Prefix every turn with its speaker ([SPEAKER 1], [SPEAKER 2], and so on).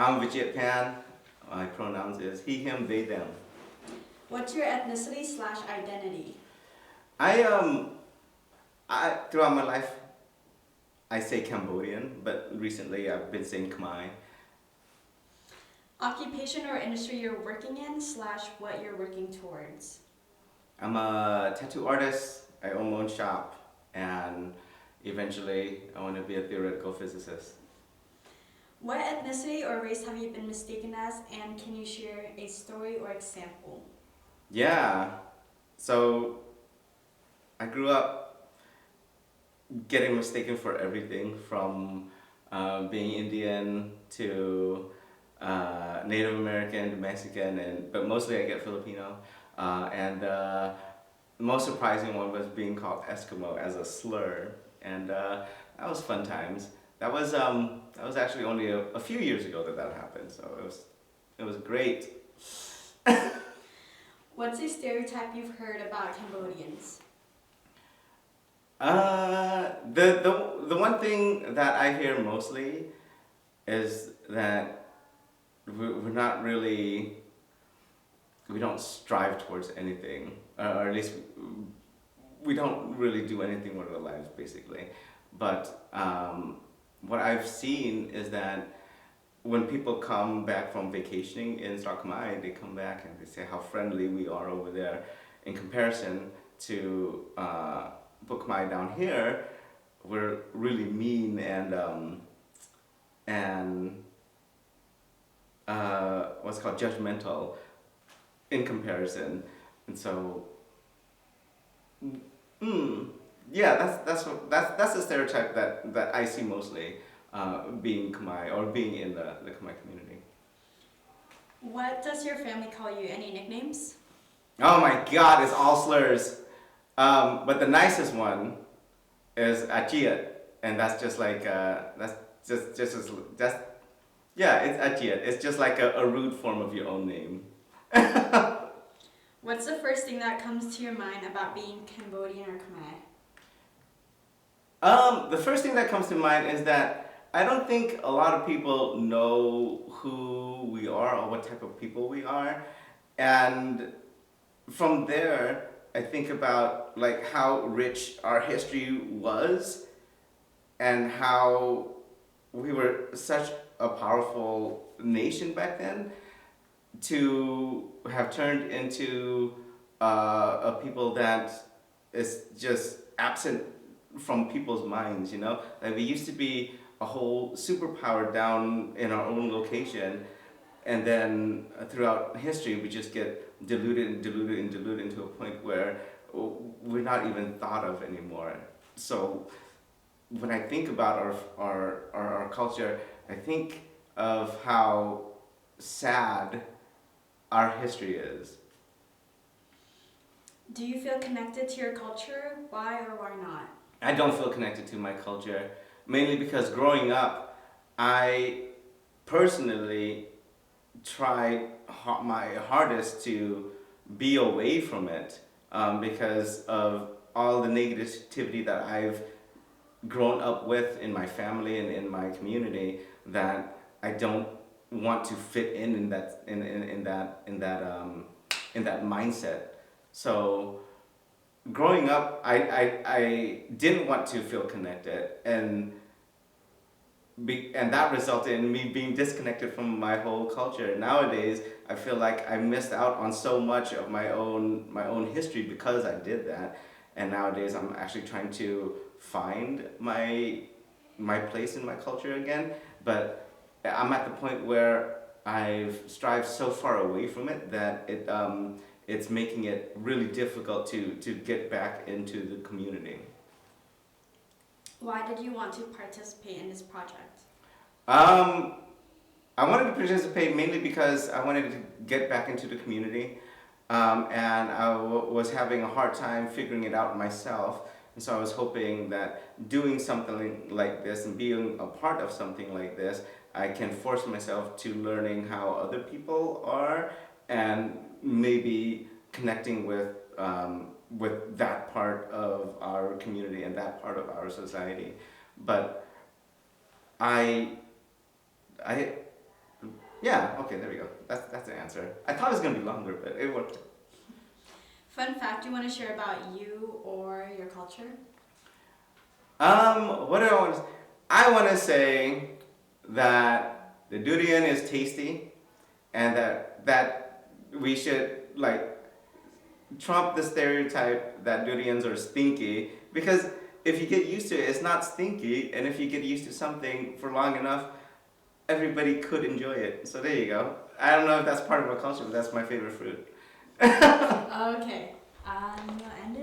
[SPEAKER 1] I'm Vicheath. My pronouns is he, him, they, them.
[SPEAKER 2] What's your ethnicity slash identity?
[SPEAKER 1] I throughout my life I say Cambodian, but recently I've been saying Khmer.
[SPEAKER 2] Occupation or industry you're working in slash what you're working towards.
[SPEAKER 1] I'm a tattoo artist. I own my own shop, and eventually I want to be a theoretical physicist.
[SPEAKER 2] What ethnicity or race have you been mistaken as, and can you share a story or example?
[SPEAKER 1] Yeah. So I grew up getting mistaken for everything from being Indian to Native American to Mexican, but mostly I get Filipino. And the most surprising one was being called Eskimo as a slur, and that was fun times. That was actually only a few years ago that happened, so it was great.
[SPEAKER 2] What's a stereotype you've heard about Cambodians?
[SPEAKER 1] The one thing that I hear mostly is that we're not really, we don't strive towards anything, or at least we don't really do anything with our lives, basically. But what I've seen is that when people come back from vacationing in Sakmai, they come back and they say how friendly we are over there in comparison to Bukmai down here. We're really mean and what's called judgmental in comparison, and so yeah, that's the stereotype that I see mostly being Khmer or being in the Khmer community.
[SPEAKER 2] What does your family call you? Any nicknames?
[SPEAKER 1] Oh my God, it's all slurs. But the nicest one is Achiat, and that's just like that's that's yeah, it's Achiat. It's just like a rude form of your own name.
[SPEAKER 2] What's the first thing that comes to your mind about being Cambodian or Khmer?
[SPEAKER 1] The first thing that comes to mind is that I don't think a lot of people know who we are or what type of people we are, and from there, I think about like how rich our history was, and how we were such a powerful nation back then, to have turned into a people that is just absent from people's minds, you know? Like we used to be a whole superpower down in our own location, and then throughout history we just get diluted and diluted and diluted into a point where we're not even thought of anymore. So when I think about our culture, I think of how sad our history is.
[SPEAKER 2] Do you feel connected to your culture? Why or why not?
[SPEAKER 1] I don't feel connected to my culture, mainly because growing up, I personally tried my hardest to be away from it, because of all the negativity that I've grown up with in my family and in my community, that I don't want to fit in that mindset. So growing up, I didn't want to feel connected, and that resulted in me being disconnected from my whole culture. Nowadays, I feel like I missed out on so much of my own history because I did that, and nowadays I'm actually trying to find my place in my culture again. But I'm at the point where I've strived so far away from it that it's making it really difficult to get back into the community.
[SPEAKER 2] Why did you want to participate in this project?
[SPEAKER 1] Um, I wanted to participate mainly because I wanted to get back into the community, and I was having a hard time figuring it out myself. And so I was hoping that doing something like this and being a part of something like this, I can force myself to learning how other people are, and maybe connecting with that part of our community and that part of our society. But I I Yeah, okay, there we go. That's the answer. I thought it was gonna be longer, but it worked.
[SPEAKER 2] Fun fact you want to share about you or your culture?
[SPEAKER 1] What do I want to? I want to say that the durian is tasty, and that we should like trump the stereotype that durians are stinky, because if you get used to it, it's not stinky, and if you get used to something for long enough, everybody could enjoy it. So there you go. I don't know if that's part of our culture, but that's my favorite fruit.
[SPEAKER 2] Okay. You want to end it?